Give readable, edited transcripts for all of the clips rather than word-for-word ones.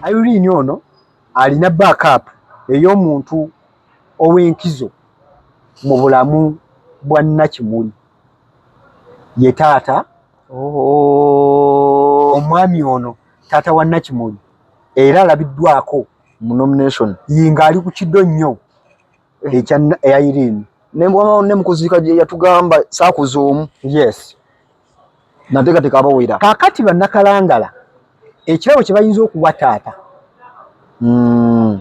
Irene ono alina backup ey'omuntu ow'enkizo mu bulamu bwa Nakimuli ye taata omwami ono taata wa Nakimuli era alabiddwako mu nomination yinga ali ku kiddo nnyo ekya Irene ne mukuzika je yatugamba saakuzoomu yes nateekateeka abawera kaakati bannakalangala ekirabo kye bayinza okuwa taata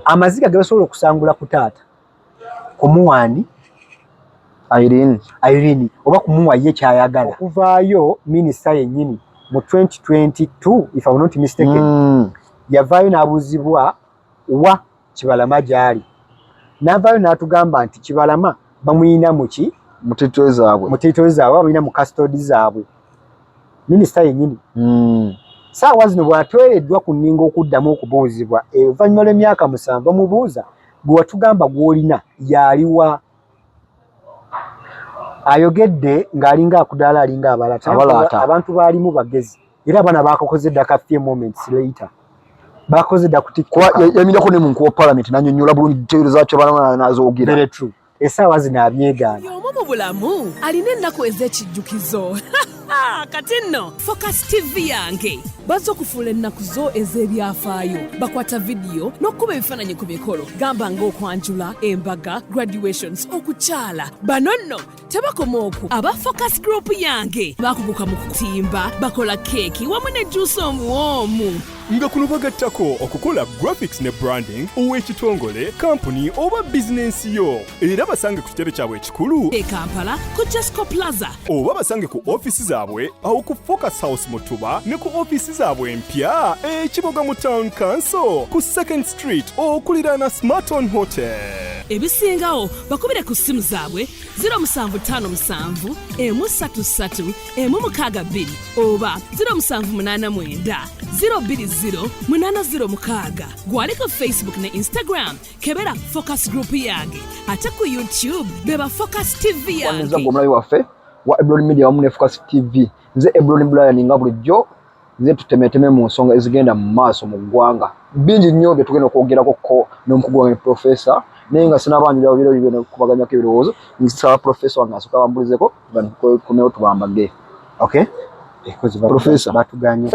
amaziga ge basobola okusangula ku taata kumuwaani Irene oba kumuwa ye kyayagala okuvaayo minisita yennyini mu 2022 if I'm not mistaken yavaayo n'abuuzibwa wa Kibalama gy'ali n'avaayo n'atugamba nti Kibalama bamuyina muki mu tiitoli zaabwe bamuyina mu custody zaabwe minisita yennyini saawa zino bw'atwereddwa ku nninga okuddamu okubuuzibwa oluvannyuma lw'emyaka 7 bamubuuza gwe watugamba gw'olina yaliwa ayogedde ng'alinga akudaala alinga abalata abantu baalimu bagezi era abaana bakokoze dda ka few moments later bakoze dda yamirako ne mu nkuwa parliament n'annyonnyola bulungi details zakyo balama n'azoogera very true essaawa zino abyegaana y'omu mu bulamu alina ennaku ez'ekijjukizo kati nno Focus TV yange bazza okufuula ennaku zo ez'ebyafaayo bakwata vidiyo n'okkuba ebifaananyi ku mikolo gamba ng'okwanjula embaga graduations okukyala bano nno tebakoma okwo aba Focus Group yange bakuguka mu kutimba bakola keeki wamu ne juice omuwoomu nga kuno bagattako okukola graphics ne branding ow'ekitongole kampuni oba bizinensi yo era basange ku kitebe kyabwe ekikulu e Kampala ku Jesco Plaza oba basange ku ofisi zaabwe awo ku Focus House Mutuba ne ku ofisi zaabwe empya ekiboga mu Town Council ku 2nd Street okuliraana Smarton Hotel. Ebisingawo bakubire ku simu zaabwe 0757 133 162 oba 0789 020 gwaliko Facebook ne Instagram kebera Focus Group yange ate ku YouTube beba Focus TV yange omulabi waffe wa Ebron Media wamu ne Focus TV nze Ebron Brian nga bulijjo nze tutemeteme mu nsonga ezigenda mu maaso mu ggwanga bingi nnyo bye tugenda okwogerako ko n'omukugu wange professor naye nga sinabanjulira biro bino kubaganyako ebirowoozo nsaba professor wange asooka bambulizeko kunewo tubambage okay professor batuganya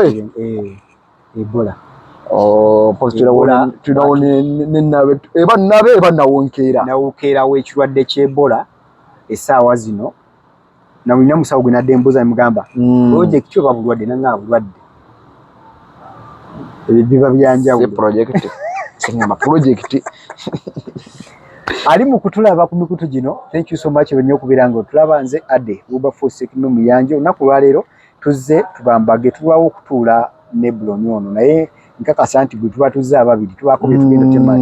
Ebola positira tunawo nenabe eba nawonkeera w'ekirwadde ky'Ebola essaawa zino nawulina musawo gwe nadde mbuuza mugamba project kyo babulwadde nanga bulwadde ebiva byanjawulo project singama project ali mu kutulaba ku mikutu gino thank you so much wenye okubeera nga otulaba nze Ade Wilberforce Kime Muyanja olunaku lwaleero tuzze tubambage tulwawo okutuula ne Ebron ono naye nkakasa nti gwe tuba tuzze ababiri tubaako bye tugenda temma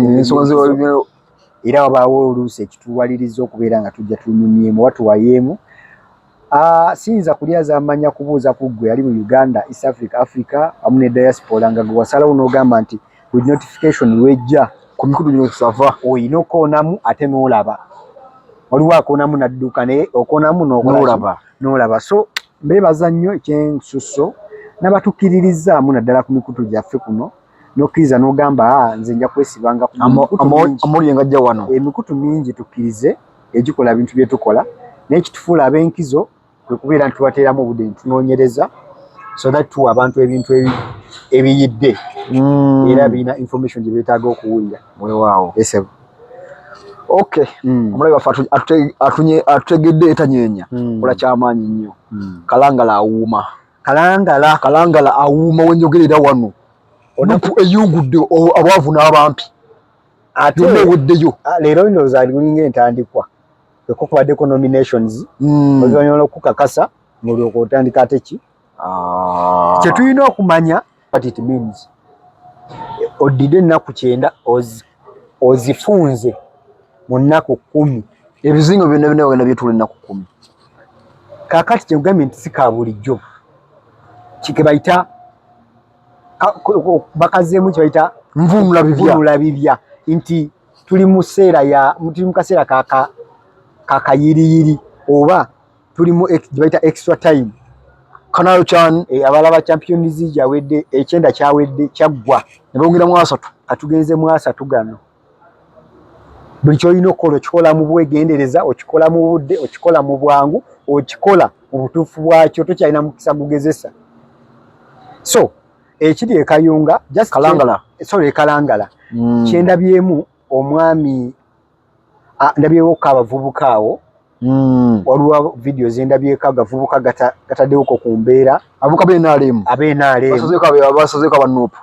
era wabaawo oluusi ekituwaliriza okubeera nga tujja tunyumyemu watuwayeemu siyinza kulya zamanya kubuuza ku ggwe ali mu Uganda East Africa amu ne diaspora nga gwe wasalawo n'ogamba nti buli notification lwejja ku mikutu gino kusava oyina okoonamu ate n'olaba waliwo akoonamu nadduka naye okoonamu n'olaba so mbeebaza nnyo ekyensusso n'abatukkiririzaamu naddala ku mikutu gyaffe kuno n'okkiriza n'ogamba nze nja kwesibanga amuli ngajja wano emikutu mingi tukkirize egikola ebintu bye tukola naye kitufuula ab'enkizo kwe kubeera nti tubateeramu obudde ntunoonyereza so that tuwa abantu ebintu ebiyidde era birina information gye beetaaga okuwulira weewaawo esebo okay omulabi waffe atutegedde etanyeenya kola kyamaanyi nnyo kalangala awuuma kalangala awuuma wenjogerera wano onaku eyungudde abaavu n'abampi ate eweddeyo leero ndowooza alinga entandikwa ekukubadeko nominations oluvannyuma okukakasa ng'olyoka otandika ate ki kye tulina okumanya what it means oddidde ennaku 9 ozifunze mu nnaku 10 ebizingo byonna byonna bagenda byetuula ennaku 10 kaakati kye nkugambye nti si ka bulijjo kike bayita bakazeemu kye bayita nvunula bibya nti tuli mu kaseera kakayiriyiri oba tuli mu gye bayita extra time Kanayo chan abalaba Champions League yawedde ekyenda kyawedde kyaggwa ne bongera mu 3 atugenze mu 3 gano buli kyolina okukola okikola mu bwegendereza okikola mu budde okikola mu bwangu okikola mu butuufu bwakyo tokyalina mukisa gugezesa so ekiri ekayunga just Kalangala ekalangala kyendabyemu omwami ndabyewo kabavubuka awo waliwo video zendabyeko agavubuka gataddewoko ku mbeera abuka benaalemu basozeko abanuupu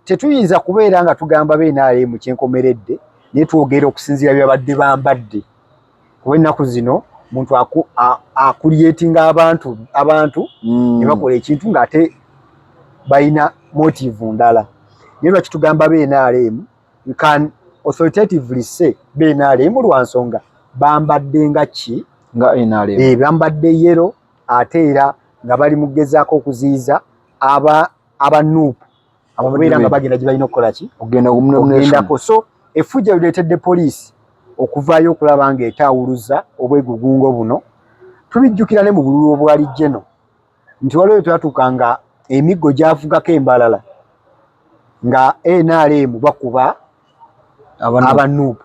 tetuyinza kubeera nga tugamba benaalemu kyenkomeredde naye twogera okusinziira byabadde bambadde kuba ennaku zino muntu akulyetinga abantu ne bakola ekintu ng'ate balina motive ndala naye lwaki tugamba benaalemu you can authoritatively say benaalemu lwa nsonga bambadde nga ki nga NRM bambadde yero ate era nga bali mugezaako okuziyiza abanuupu ababeera nga bagenda gye balina okukola ki ogendako so efujja lireetedde poliisi okuvaayo okulaba nga etaawuluza obwegugungo buno tubijjukira ne mu bululu obwali jeno nti waliwo twatuuka nga emiggo gyavugako embalala nga NRM bakuba abanuupu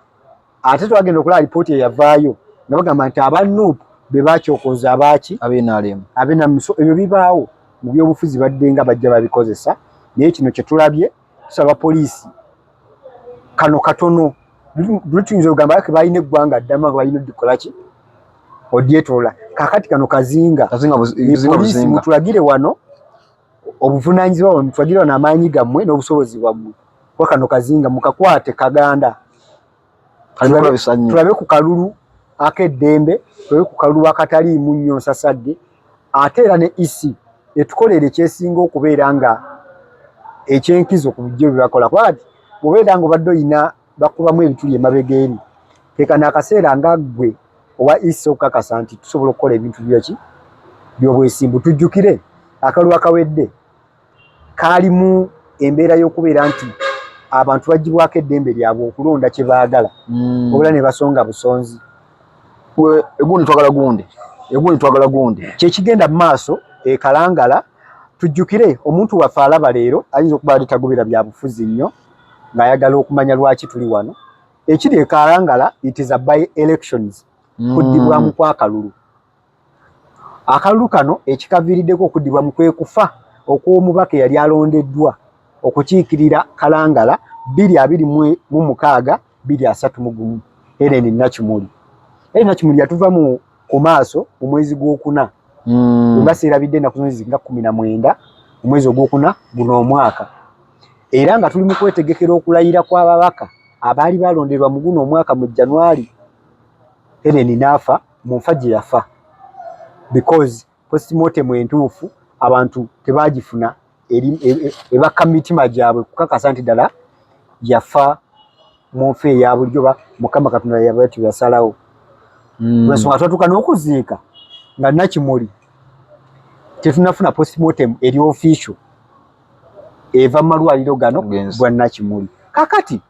ate twagenda okulaba lipooti eyavaayo nga bagamba nti abanuupu be bakyokoza abaaki abenaalemu so ebyo bibaawo mu byobufuzi badde nga bajja babikozesa naye kino kye tulabye tusaba poliisi kano katono tuyinza okugamba ke balina eggwanga ddama nga balina oddikola ki odyetoola kakati kano kazinga poliisi mutulagire wano obuvunaanyizibwa bwe mutulagire wano amaanyi gammwe n'obusobozi bwammwe kuba kano kazinga mukakwate kaganda tulabe ku kalulu akeddembe tulabe ku kalulu akataliimu nnyo nsasadde ate era ne isi etukolere ekyesinga okubeera nga ekyenkizo ku bijjo bye bakola kuba kati bw'obeera nga obadde oyina bakubamu ebituli emabega eri tekana akaseera nga ggwe oba isi okukakasa nti tusobola okukola ebintu by'obwesimbu tujjukire akalulu akawedde kaalimu embeera y'okubeera nti abantu bagibwako eddembe lyabwe okulonda kye baagala obeera ne basonga busonzi egundi twagala gundi kyekigenda mu maaso ekalangala tujjukire omuntu waffe alaba leero ayinza okuba ali tagobera bya bufuzi nnyo ng'ayagala okumanya lwaki tuli wano ekiri ekalangala it is a by elections kuddibwamu kwakalulu akalulu kano ekikaviiriddeko okuddibwamu kwe kufa okw'omubaka eyali alondeddwa okukiikirira kalangala 2026 2031 Helen Nakimuli yatuva ku maaso mu mwezi gw'okuna nga seerabidde ennaku zino zinga 19 mu mwezi ogwokuna guno omwaka era nga tuli mu kwetegekera okulayira kw'ababaka abaali balonderwa mu guno omwaka mu January Helen n'afa mu nfa gye yafa because postmortem entuufu abantu tebagifuna ebaka mitima gyabwe kukakasa nti ddala yafa mu nfa eya bulijjo Mukama Katonda yabati yasalawo lwensonga twatuuka n'okuziika nga Nakimuli tetunafuna postmortem eri official eva mu malwaliro gano bwa Nakimuli kakati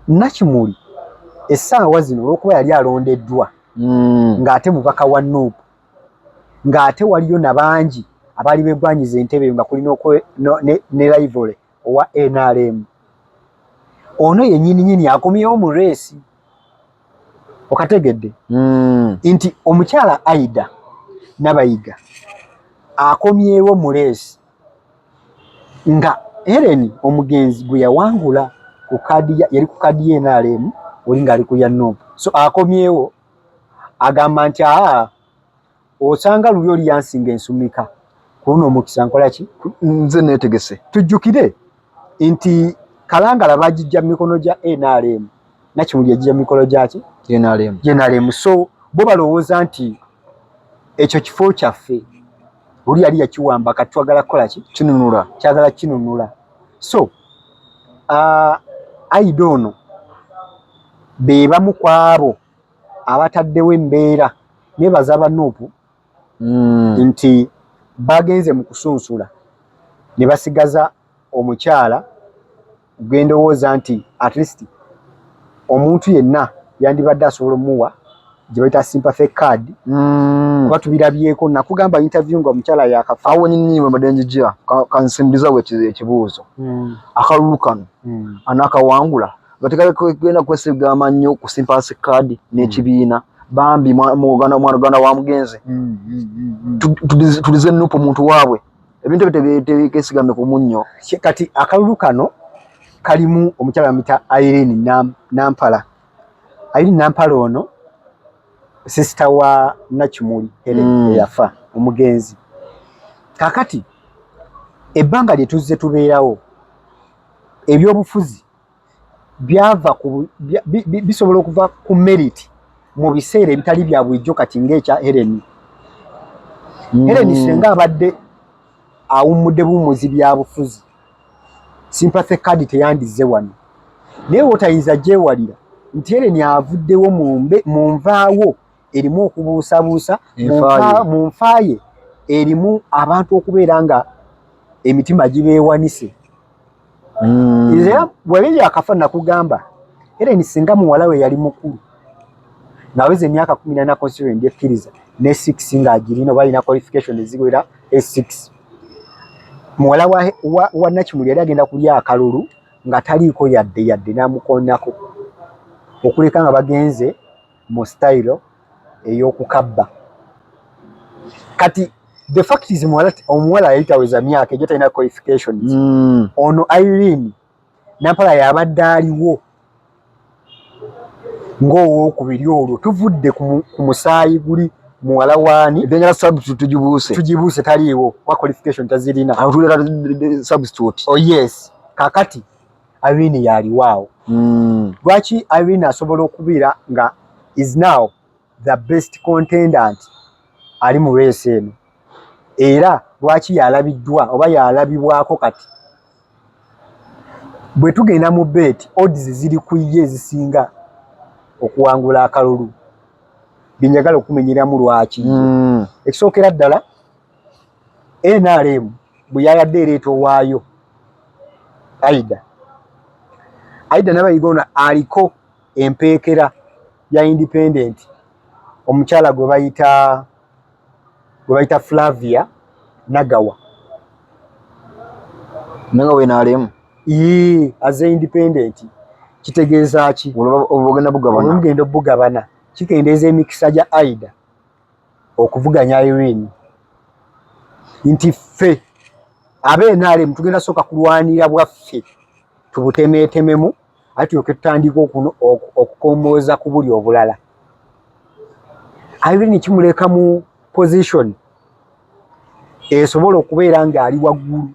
Nakimuli essaawa zino olw'okuba yali alondeddwa ng'ate mubaka wa Nuupu ng'ate waliyo nabangi abaali begwanyiza entebe eyo nga kulina ne rival owa NRM ono yennyini akomyewo mu reesi okategedde nti omukyala Aida Nabayiga akomyewo mu reesi nga Helen omugenzi gwe yawangula yali ku kadi ye NRM oli ng'ali ku ya Nuupu so akomyewo agamba nti osanga luli oli yansinga ensumika kuno omukisa nkola ki nze neetegese tujjukire nti Kalangala bagijja mu mikono gya NRM Nakimuli yagijja mu mikono gyaki NRM so bo balowooza nti ekyo kifo kyaffe oli yali yakiwamba kati twagala kukola ki kyagala kinunula so Aida ono be bamu ku abo abataddewo embeera nebaza abanuupu nti bagenze mu kusunsula ne basigaza omukyala gendowooza nti at least omuntu yenna yandibadde asobola omuwa gye bayita sympathy card kuba tubirabyeko nakugamba interview nga omukyala yakafa awo nyinyi bwe madenjija kansimbiza we ekibuuzo akalulu kano anakawangula batekagenda kwesiga amanyo ku sympathy card n'ekibiina bambi mwana wa mugenzi tulize nupo muntu waabwe ebintu tebikesigamye ku munnyo kati akalulu kano kalimu omukyala mita Irene Nampala. Irene Nampala ono sister wa Nakimuli Helen yafa omugenzi. Kakati ebbanga lye tuzze tubeerawo ebyobufuzi byava bisobola okuva ku merit mu biseera ebitali bya bulijjo kati ng'ekya Helen. Helen senga abadde awummudde bumuzi bya bufuzi sympathy card teyandize wano naye otayinza gyewalira nti Helen avuddewo mu nvaawo erimu okubuusabuusa mu nfaaye erimu abantu okubeera nga emitima gibeewanise. Era bwebiri akafa nakugamba Helen singa muwala we yali mukulu ng'aweza emyaka 14 constituent ekkiriza ne 6 ng'agirina oba alina qualification eziwera E6. Muwala wa Nakimuli yali agenda kulya akalulu nga taliiko yadde n'amukoonako okuleka nga bagenze mu style ey'okukabba. Kati the fact is omuwala yali taweza myaka egyo talina qualifications. Ono Irene Nampala yabadde aliwo ng'owookubiri olwo tuvudde ku musaayi guli muwala waani ebyengala substitute tugibuuse taliiwo kwa qualification tazirina atulera substitute. Oh yes, kakati Irene yaliwaawo. Lwaki Irene asobola okubeera nga is now the best contendant ali mu race eno era lwaki yalabiddwa oba yalabibwako kati bwe tugenda mu bet odds ziri ku ye ezisinga okuwangula akalulu binjagala okumenyeramu lwaki. Ekisookera ddala NRM bwe yayadde ereeta owaayo Aida Nabayiga aliko empeekera ya independent omukyala gwe bayita Flavia Nagawa we NRM as a independent kitegeeza ki obugenda bugabana kikendeeza emikisa gya Aida okuvuganya Irene nti ffe NRM tugenda soka kulwanira bwaffe tubutemeetememu ate tulyoke tutandika okukombooza ku buli obulala. Irene kimuleka mu position esobola okubeera ng'ali waggulu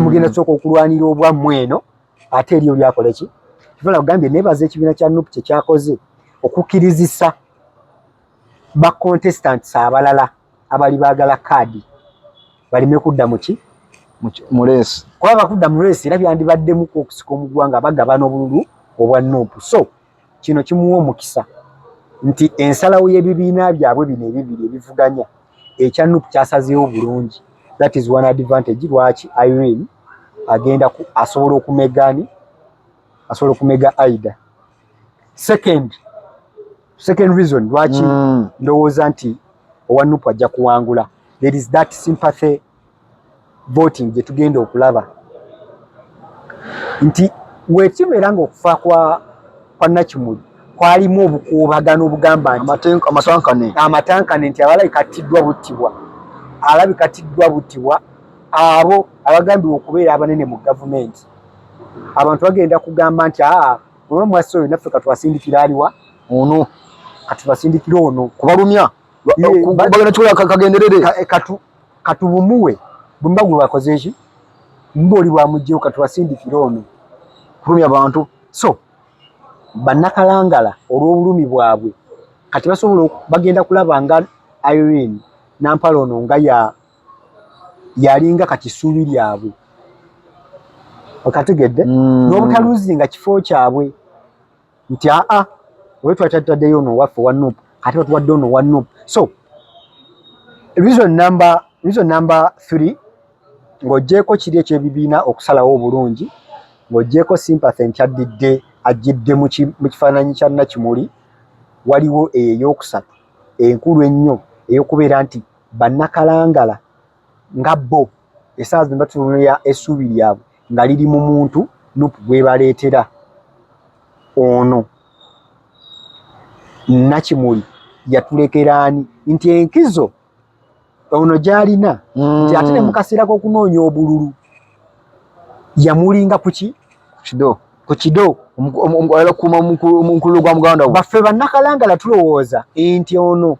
mugenda soka okulwanira obwammwe eno ate eriyo lyakola ki kivala kugambye nebaza ekibiina kya NUP kye kyakoze okukkirizisa ba contestants abalala abali baagala kaadi balime kudda mu race kuba bakudda mu race era byandibaddemu okusika omugwanga bagabana obululu obwa NUP. So kino kimuwa omukisa nti ensalawo y'ebibiina byabwe bino ebibiri ebivuganya ekya NUP kyasazeewo bulungi. That is one advantage lwaki Irene agenda asobola okumega Aida. Second reason lwaki ndowooza nti owa NUP ajja kuwangula, there is that sympathy voting gye tugenda okulaba nti wekibeera ng'okufa kwa Nakimuli kwalimu obukuubagano obugamba nti amatankane nti alabikatiddwa buttibwa abo abagambibwa okubeera abanene mu gavumenti. Abantu bagenda kugamba nti mwasi oyo naffe katubasindikira aliwa ono katubasindikira ono kubalumya bagenda kikola kagenderere katubumuwe bumba gwe bakoze eki mboli bwamugjeyo katubasindikira ono kulumya abantu. So bannakalangala olw'obulumi bwabwe kati bagenda kulaba nga Irene Nampala ono nga yalinga kakisuubi lyabwe okategedde n'obutaluzinga kifo kyabwe nti owe twataddeyo ono waffe wa NUP kati batuwadde ono wa NUP. So reason number 3 ng'oggyeko kiri ekyebibiina okusalawo obulungi ng'oggyeko sympathy nti ajjidde mu kifaananyi kya Nakimuli waliwo eyokusatu enkulu ennyo eyokubeera nti bannakalangala nga bo essaawa zino batunuulira essuubi lyabwe nga liri mu muntu Nuupu gwe baleetera ono Nakimuli yatulekera ani nti enkizo ono gy'alina nti ate ne mu kaseera k'okunoonya obululu yamulinga ku kido omunkulu gwa muganda we baffe bannakalangala tulowooza nti ono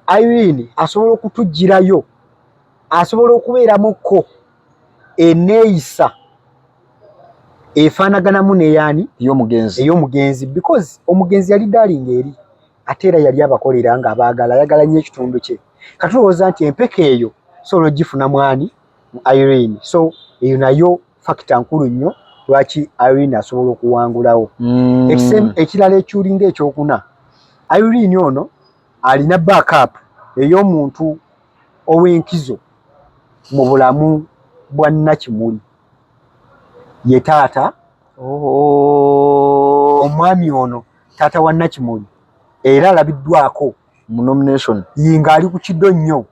Irene asobola okutugirayo asobola okubeeramukko eneeyisa efaanaganamu n'eyaani ey'omugenzi because omugenzi yali daalinga eri ate era yali abakolera nga abaagala ayagala nnyo ekitundu kye katulowooza nti empeka eyo sobola ogifuna mwani mu Irene so eyo nayo fakita nkulu nnyo lwaki Irene asobola okuwangulawo ekirala ekyulinga ekyokuna Irene ono alina backup ey'omuntu ow'enkizo mu bulamu bwa Nakimuli ye taata omwami ono taata wa Nakimuli era alabiddwako mu nomination yinga ali ku kiddo nnyo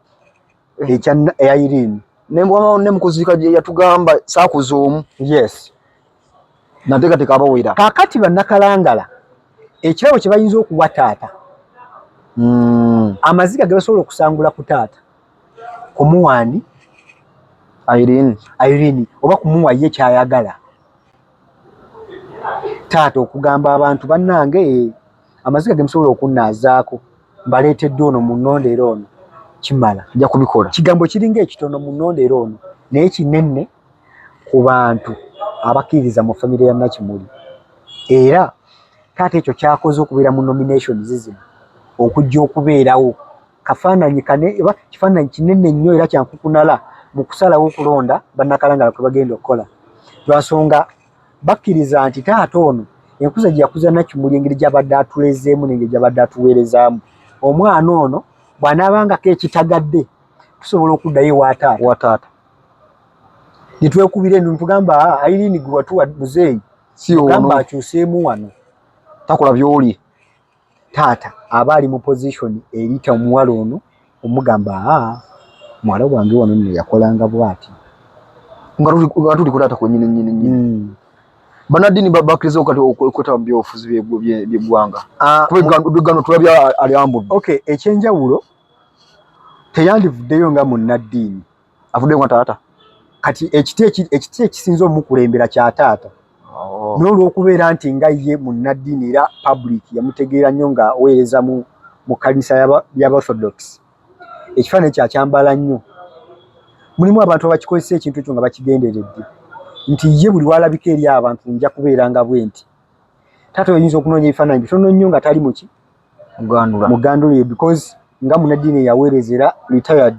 ekya Irene ne mukuziika yatugamba saakuza omu yes nateekateeka abawera kaakati bannakalangala ekirabo kye bayinza okuwa taata amaziga ge basobola okusangula ku taata kumuwaani Irene oba kumuwa ye kyayagala taata okugamba abantu bannange amaziga ge musobola okunnaazaako mbaleetedde ono mu nnondeera ono kimala nja kubikola kigambo kiringa ekitono mu nnondeera ono naye kinene ku bantu abakkiririza mu famire ya Nakimuli era taata ekyo kyakoze okubeera mu nominations zino okujja okubeerawo kafaananyi kane oba kifaananyi kinene nnyo era kyankukunala mu kusalawo okulonda bannakalangala kwe bagenda okukola lwansonga bakkiriza nti taata ono enkuza gye yakuza Nakimuli engeri gy'abadde atulezeemu n'engeri gy'abadde atuweerezaamu omwana ono bw'anaabangako ekitagadde tusobola okuddayo wa taata nitwekubira eno nitugamba Irene gwe watuwa muzeeyi gamba akyuseemu wano takola by'oli taata aba ali mu position erita omuwala ono omugamba muwala wange wano nno yakolanga bw'ati nga tuli ku taata kwennyini banadini bakkiriza okati okwetaba mu byobufuzi by'eggwanga kuba eggano tulabya alyambudde okay ekyenjawulo teyandivuddeyo nga munnaddiini avuddeyo nga taata kati ekiti ekisinza omukulembera kya taata n'olwokubeera nti nga ye munnaddiini era public yamutegeera nnyo nga aweereza mu kanisa y'Aborthodox ekifaananyi kyakyambala nnyo mulimu abantu abakikozesa ekintu ekyo nga bakigenderedde nti ye buli walabika eri abantu nja kubeera nga bwe nti taata oyinza okunoonya ebifaananyi bitono nnyo nga tali muki mugandula because nga munnaddiini yaweerezera retired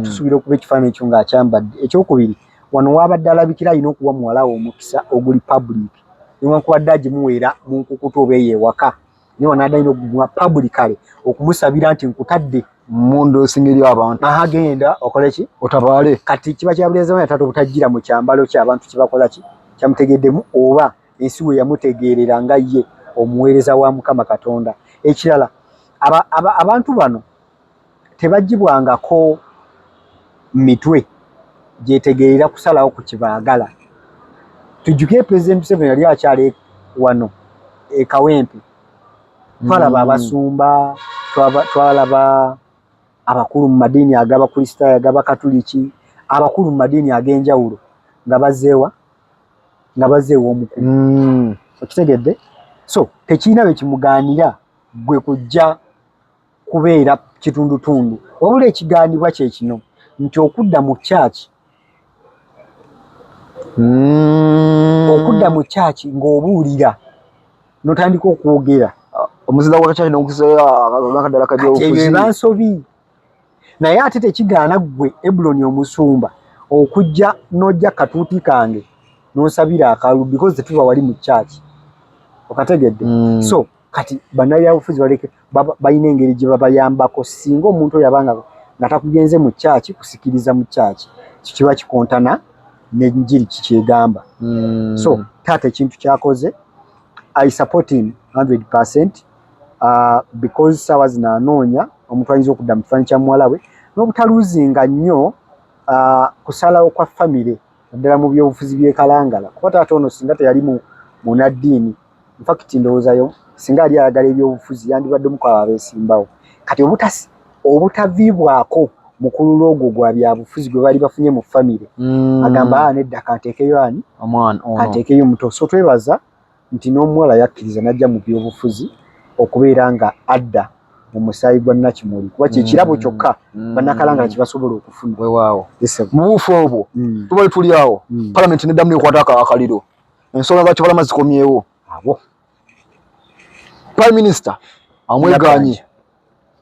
tusuubira okuba ekifaananyi ekyo ng'akyambadde ekyokubiri wano waabadde alabikira alina okuwa muwala we omukisa oguli public newankubadde agimuweera mu nkukutu oba eyeewaka naye wano adalina okumuwa publicly okumusabira nti nkutadde mundu osingeri abantu genda okole ki otabaale kati kiba kyabulezamu yataata obutajjira mu kyambalo ky'abantu kibakola ki kyamutegeddemu oba ensi we yamutegeerera nga ye omuweereza wa Mukama Katonda ekirala abantu bano tebagibwangako mitwe gyetegeerera kusalawo ku kibaagala tujjukire President Museveni yali akyali wano e Kawempe twalaba abasumba twalaba abakulu mu madiini ag'abakristaayo ag'abakatuliki abakulu mu madiini ag'enjawulo nga bazzeewa omukulu okitegedde so tekirina bwe kimugaanira gwe kujja kubeera kitundutundu wabula ekigaanibwa kye kino nti okudda mu kyaki okudda mu kyaki ng'obuulira n'otandika okwogera omuzinda wa kyaki n'okudala ebyo bansobi naye ate tekigaana ggwe Ebloni omusumba okujja n'ojja katuuti kange n'osabira akalulu because tetuba wali mu kyaki okategedde so kati bannabyabufuzi balina engeri gye babayambako singa omuntu oyo abanga nga takugenze mu kyaki kusikiriza mu kyaki kiba kikontana n'enjiri kikyegamba so taata ekintu kyakoze I support him 100% because sawa zinanoonya omuntu ayinza okudda mu kifaananyi kya muwala we n'obutaluuzinga nnyo kusalawo kwa famire naddala mu byobufuzi by'ekalangala kuba taata ono singa teyali munaddiini infact ndowoozayo singa ali ayagala ebyobufuzi yandibadde mukwabo abeesimbawo kati obutaviibwako mukulu lwogwo gwa byabufuzi gwe bali bafunye mu famire agamba nedda kanteekeyo ani kanteekeyo muto so twebaza nti n'omuwala yakkiriza najja mu byobufuzi okubeera nga adda mu musaayi gwa Nakimuli kuba kyekirabo kyokka bannakalangala kye basobola okufuna weewaawo mu buufu obwo tubali tuli awo palamenti neddamu nekwata akaliro ensonga za Kibalama zikomyewo abo prime minister amweganye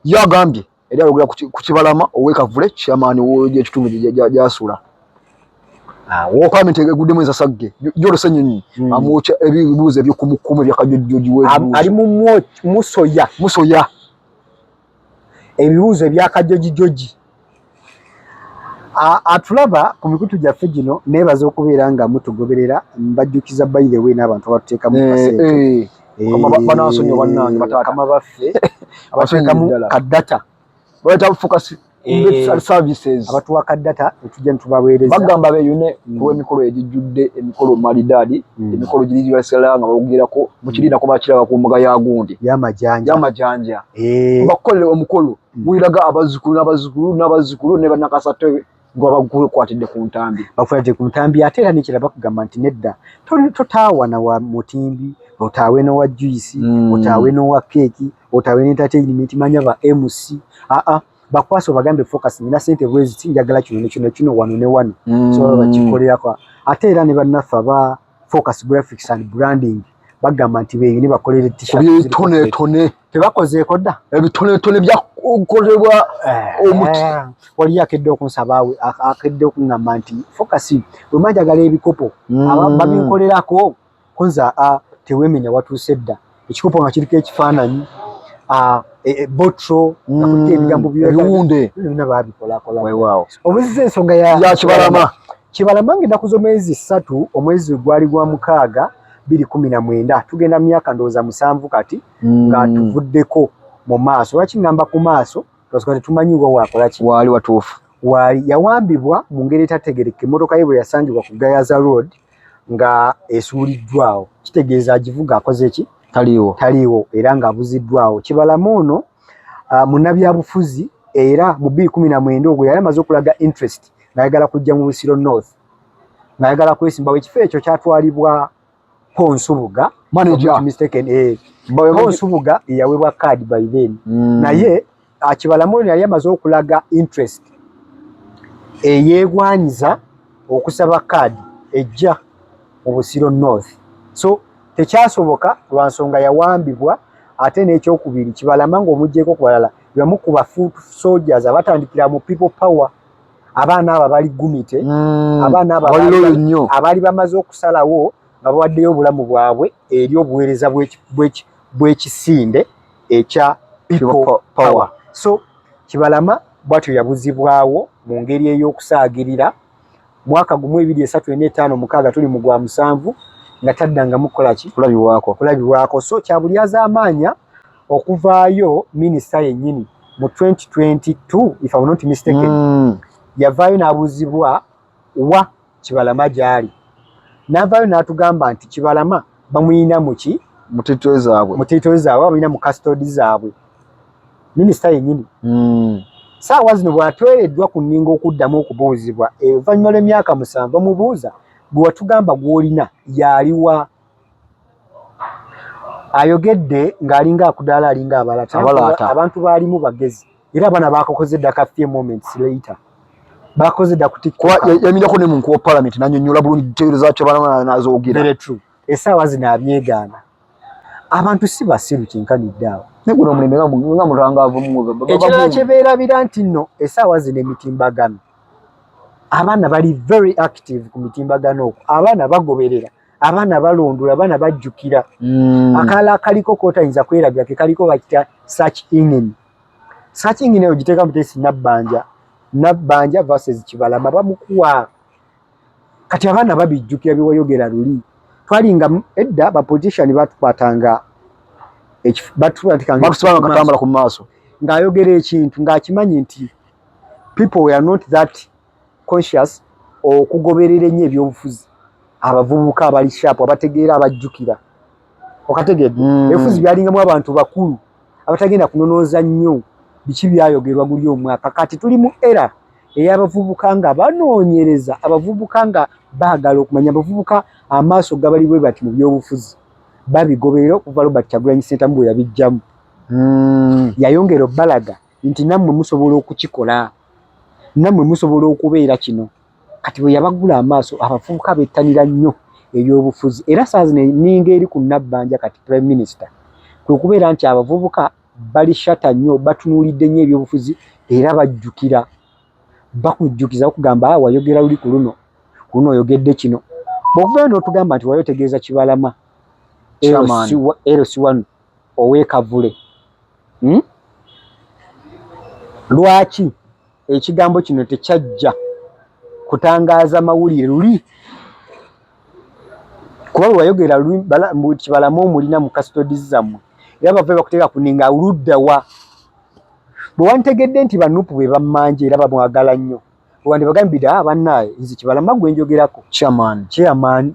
yagambye eri alogera ku Kibalama owekavule chairman w'ekitundu gy'asula awo palamenti eguddemu ensasagge gyolose ennyonyi amwokya ebibuuzo ebyokumukumu ebyakajojjoji ali mu musoya ebibuuzo ebyakajojijoji atulaba ku mikutu gyaffe gino neebaza okubeera nga mutugoberera mbajjukiza by the way n'abantu abatuteekamu kasente banansonyiwa bannange bakama baffe abatuteekamu kaddata baita focus services abatuwa kaddata etujja nitubaweereza bagamba beeyune kuwa emikolo egijjudde emikolo malidaadi emikolo giri basala nga bogerako mukirinako bakiraba ku mbuga ya gundi y'amajanja bakolere omukolo gwiraga abazzukulu ne bannakasate nga bakwatidde ku ntambi bakwatidde ku ntambi ate era nekira bakugamba nti nedda totaawana wa mutimbi otaawe n'owa juice otaawe n'owa keeki otaawe n'entertainment manya ba MC bakwasa bagambe focus nina sente bwezi njagala kino wano ne wano so bakikolerako ate era ne bannaffe aba focus graphics and branding bagamba nti beeyini bakolere t-shirt tone tebakozeeko dda ebitone byakolebwa omuti wali akedde okunsabaawe akedde okuŋŋamba nti focus bwe njagala ebikopo babinkolerako konza teweemenya watuuse dda ekikopo nga kiriko ekifaananyi botro nakutte ebigambo biwunde byonna baabikolakola weewaawo obuziza ensonga ya Kibalama ng'ennaku z'omwezi 3 omwezi gwali gwa 6 2019 tugenda mu myaka ndowooza 7 kati nga tuvuddeko mu maaso lwaki ngamba ku maaso twasooka tetumanyiwa waakolaki waali watuufu waali yawambibwa mu ngeri etategereka emmotoka ye bwe yasangibwa ku Gayaza Road nga esuuliddwawo kitegeeza agivuga akoze ki taliiwo era ng'abuziddwawo Kibalama ono munnabyabufuzi era mu 2019 ogwo yali amaze okulaga interest ng'ayagala kujja mu Busiro North ng'ayagala kwesimbawo ekifo ekyo kyatwalibwa Ponsubuga Ponsubuga yaweebwa card by then naye Kibalama ono yali amaze okulaga interest eyeegwanyiza okusaba card ejja mu Busiro North so tekyasoboka lwa nsonga yawambibwa ate n'ekyokubiri Kibalama ng'omuggyeko ku balala yamukuba foot soldiers abatandikira mu people power abaana abo bali gumite abaana abo abali bamaze okusalawo nga bawaddeyo obulamu bwabwe eri obuweereza bw'ekisinde ekya people power so Kibalama bwatyo yabuzibwawo mu ngeri ey'okusaagirira mwaka gumu 2035 tuli mu gwa 7 nga taddangamu kukolaki kulabibwako so kyabulyaza amaanya okuvaayo minisita yennyini mu 2022 if I'm not mistaken yavaayo n'abuuzibwa wa Kibalama gy'ali n'avaayo n'atugamba nti Kibalama bamuyina muki mu territory zaabwe bamuyina mu custody zaabwe minisita yennyini saawa zino bw'atwereddwa ku nninga okuddamu okubuuzibwa oluvannyuma lw'emyaka 7 bamubuuza gwe watugamba gw'olina yaliwa ayogedde ng'alinga akudaala alinga abalata abantu baalimu bagezi era abaana bakokoze dda ka few moments later bakoze dda yamirako ne munkuwa parliament nanyonyola bulungi details za Kibalama nazoogera very true essaawa zino abyegaana abantu si basiru kinkanidde awo neguno omulembe nga mutangaavu ekirala kye beerabira nti nno essaawa zino emitimbagano abaana bali very active ku mitimbagano okwo abaana bagoberera abaana balondula abaana bajjukira akalala akaliko kotayinza kwerabira ke kaliko bakita search engine eyo giteeka mutesi nabbanja versus Kibalama bamukuwa kati abaana babijjukira biwayogera luli twalinga edda ba politician batukwatanga bakusibanga katambala ku maaso ng'ayogera ekintu ng'akimanyi nti people were not that conscious okugoberera ennyo ebyobufuzi abavubuka abali sharp abategeera abajjukira okategedde ebifuzi byalingamu abantu bakulu abatagenda kunonooza nnyo biki byayogerwa guli omwaka kati tuli mu era ey'abavubuka nga banoonyereza abavubuka nga baagala okumanya abavubuka amaaso gabali bwe bati mu byobufuzi babigoberera okuva Robert Kyagulanyi Ssentamu bwe yabijjamu yayongera obbalaga nti nammwe musobola okukikola nammwe musobola okubeera kino kati bwe yabagula amaaso abavubuka bettanira nnyo ebyobufuzi era saa zino ninga eri ku Nabbanja kati Prime Minister kwe kubeera nti abavubuka bali shata nnyo batunuulidde nnyo ebyobufuzi era bajjukira bakujjukiza okugamba wayogera luli ku luno oyogedde kino bw'okubeera n'otugamba nti wayotegeeza Kibalama LC1 ow'Ekavule lwaki ekigambo kino tekyajja kutangaaza mawulire luli kuba wayogera Kibalama omulina mu custodies zammwe era bava bakuteeka kuninga oluddawa bwe wantegedde nti banupu bwe bammanja era bamwagala nnyo wandi bagambidde bannaaye nze Kibalama gwe njogerako chairman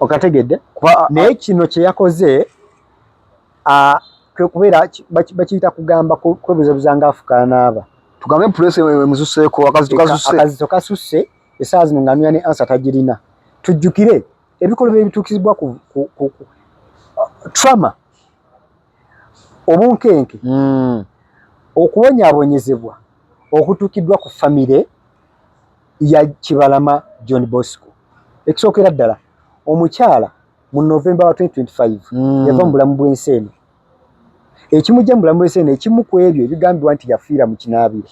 okategedde naye kino kye yakoze kubeera bakiyita kugamba kwebuzabuza ng'afukaana aba tugambe pulesi emususeeko akazito kasusse esaawa zino ng'anywera ne ansa tagirina tujjukire ebikolwa ebituukizibwa ku trauma obunkenke okubonyaabonyezebwa okutuukiddwa ku famire ya Kibalama John Bosco ekisookera ddala omukyala mu November wa 2025 yava mu bulamu bw'ensi eno ekimujja mu bulamu bw'ensi eno ekimu ku ebyo ebigambibwa nti yafiira mu kinaabiro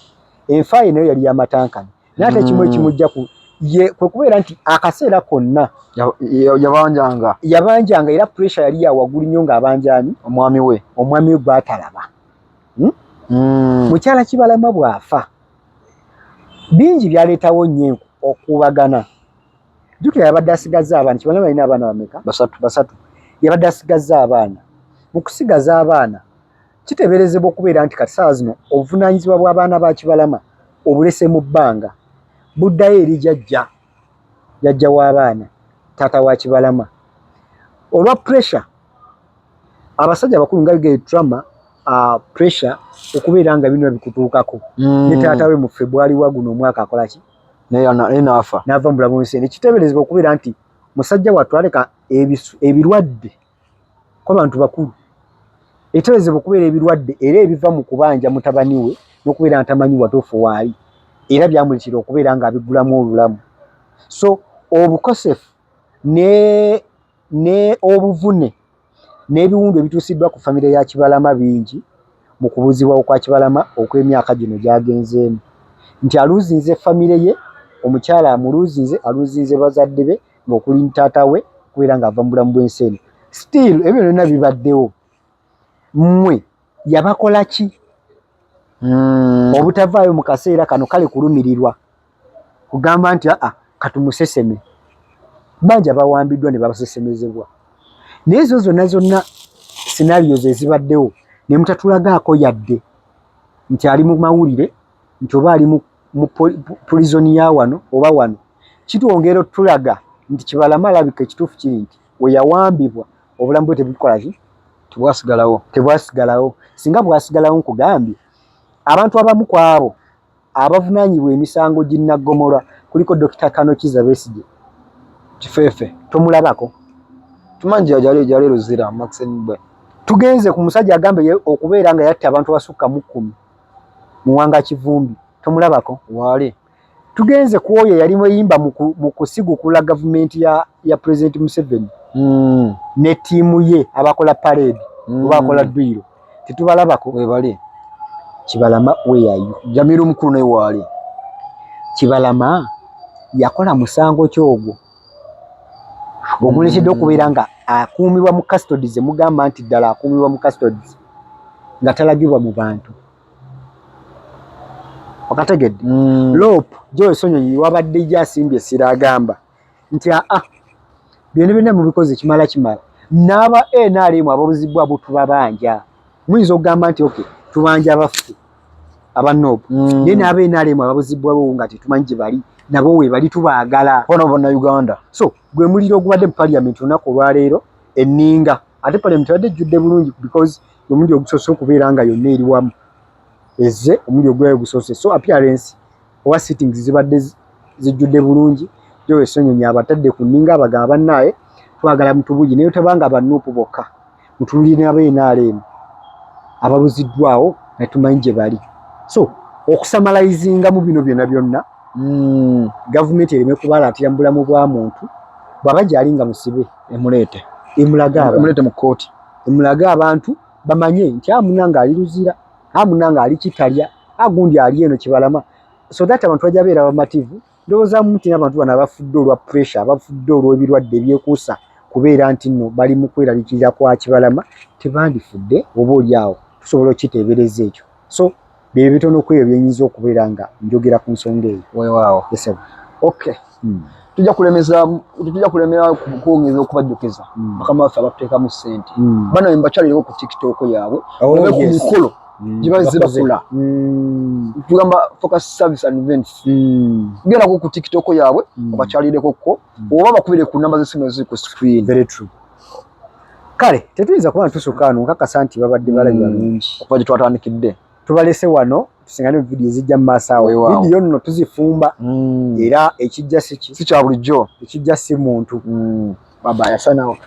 enfa ye nayo yali y'amatankane naye ate ekimu ekimujja kwe kubeera nti akaseera konna yabanjanga era pressure yali yawaggulu nnyo ng'abanjaani omwami we gw'atalaba mukyala Kibalama bw'afa bingi byaleetawo nnyo okubagana jjukira yabadde asigazza abaana Kibalama alina abaana bameka basatu yabadde asigazza abaana mu kusigaza abaana kiteeberezebwa okubeera nti kati saa zino obuvunaanyizibwa bw'abaana ba Kibalama obulese mu bbanga buddayo eri jjajja w'abaana taata wa Kibalama olwa pressure abasajja bakulu nga bigere trauma pressure okubeera nga bino bikutuukako ne taata we mu February wa guno omwaka akolaki naye n'afa n'ava mu bulamu bw'ensi ekiteeberezebwa okubeera nti musajja wattu aleka ebirwadde kw'abantu bakulu ekiteeberezebwa okubeera ebirwadde era ebiva mu kubanja mutabani we n'okubeera ntamanyi watuufu waali era byamuletera okubeera ng'abigulamu olulamu so obukosefu ne obuvune n'ebiwundu ebituusiddwa ku famire ya Kibalama bingi mu kubuuzibwawo kwa Kibalama okw'emyaka gino gy'agenzeemu nti aluuzinze famire ye omukyala amuluuzinze aluuzinze bazadde be ng'okuli taata we kubeera ng'ava mu bulamu bw'ensi eno still ebyo byonna bibaddewo mmwe yabakola ki obutavaayo mu kaseera kano kale kulumirirwa kugamba nti katumuseseme banja bawambiddwa ne babasesemezebwa naye ezo zonna scenarios ezibaddewo ne mutatulagaako yadde nti ali mu mawulire nti oba ali mu prison ya wano oba wano kitwongera otulaga nti Kibalama alabika ekituufu kiri nti we yawambibwa obulamu bwe tebukolaki tebwasigalawo singa bwasigalawo nkugambye abantu abamu ku abo abavunaanyibwa emisango ginnaggomolwa kuliko Dr. Kanokiza Besigye kifeefe tomulabako tumanyi jali luzira Maxenbwe tugenze ku musajja agambe okubeera nga yatta abantu basukka mu 10 muwanga Kivumbi tomulabako wali tugenze ku oyo yali muyimba mu kusigukula gavumenti ya President Museveni ne tiimu ye abakola parade oba akola ddwiro tetubalabako we bali Kibalama weyayo Jamiru mukulu naye wali Kibalama yakola musango kyogwo ogulekedde okubeera nga akuumibwa mu custodies mugamba nti ddala akuumibwa mu custodies nga talagibwa mu bantu okategedde Lope Joe Sonyonyi wabadde gyasimbye essira agamba nti byonna mubikoze kimala n'aba NRM ababuzibwa abo tubabanja muyinza okugamba nti okay tubanja abaffe abanobu naye n'aba NRM ababuzibwawo nga tetumanyi gye bali nabo we bali tubaagala bona Uganda. So gwe muliro ogubadde mu parliament olunaku olwaleero enninga ate parliament yadde ejjudde bulungi because omulundi ogusoose okubeera nga yonna eri wamu ezze omulundi ogulayo gusoose so appearance owa sittings zibadde zijjudde bulungi jo esonyonyi abatadde ku nninga abagamba bannaaye twagala mutubuji naye tabanga abanuupu bokka mutulire aba NRM ababuziddwawo ne tumanyi gye bali so okusamalizinga mu bino byonna gavumenti ereme kubalaatira mu bulamu bwa muntu bw'aba gy'alinga musibe Emuleete mu kooti emulaga abantu bamanye nti amunanga ali luzira amunanga ali kitalya agundi ali eno kibalama so that abantu bajja beera bamativu ndowooza nti n'abantu bano abafudde olwa pressure abafudde olw'ebirwadde ebyekuusa kubeera nti nno bali mu kweralikirira kwa kibalama tebandifudde oba oliawo tusobola okiteebereza ekyo so bye bitono ku ebyo byenyinza okubeera nga njogera ku nsonga eyo weewaawo. Okay. Tujja kulemera kwongeza okubajjukiza bakama baffe abateekamu ssente bano mbakyalireko ku TikTok yaabwe oleme ku mikolo gye bazze bakula tugamba focus service and events gendako ku TikTok yaabwe obakyalirekokko oba bakubire ku namba z'essimu eziri ku screen. Very true. Kale tetuyinza kuba ntusukka wano nkakasa nti babadde balabira mungi okuva gye twatandikidde tubalese wano tusingane vidiyo ezijja mu maaso awo vidiyo nno tuzifumba era ekijja si kya bulijjo ekijja si muntu baba yasanawo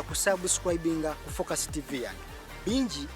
ku subscribinga ku Focus TV yange bingi